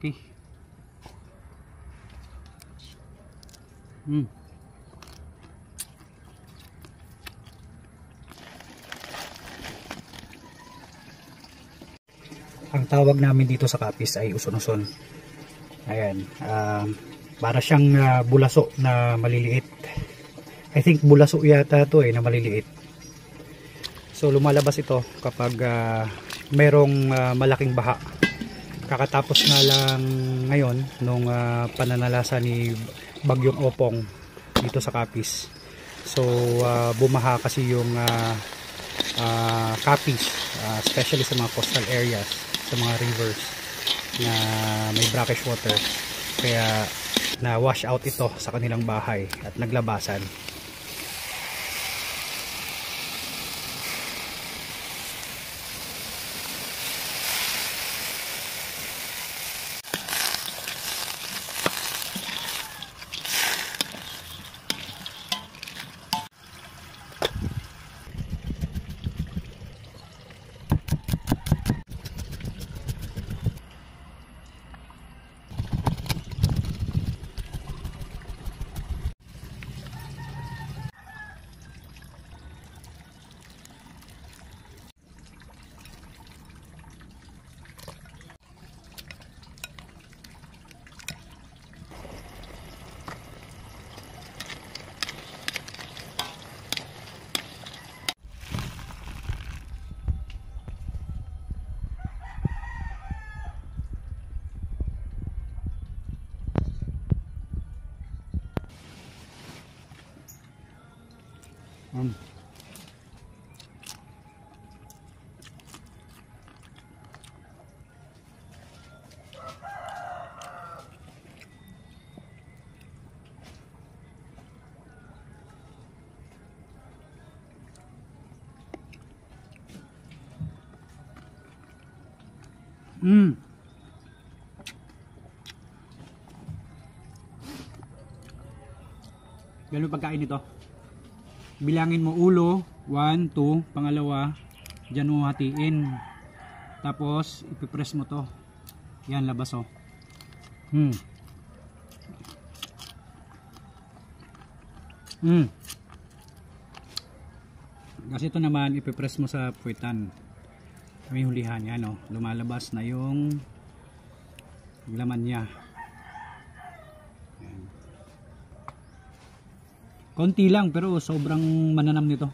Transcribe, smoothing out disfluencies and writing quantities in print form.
crispy. Ang tawag namin dito sa kapis ay uson-uson. Ayan, para siyang bulaso na maliliit. I think bulaso yata to na maliliit. So lumalabas ito kapag merong malaking baha. Kakatapos nga lang ngayon nung pananalasa ni Bagyong Opong dito sa Capiz. So bumaha kasi yung Capiz, especially sa mga coastal areas, sa mga rivers na may brackish water, kaya na wash out ito sa kanilang bahay at naglabasan. Ganun pagkain nito. Bilangin mo ulo, 1, 2, pangalawa, dyan mo hatiin. Tapos, ipipress mo to. Yan, labas oh. Kasi ito naman, ipipress mo sa puwitan. May hulihan yan oh. Lumalabas na yung laman niya. Konti lang pero sobrang mananam nito.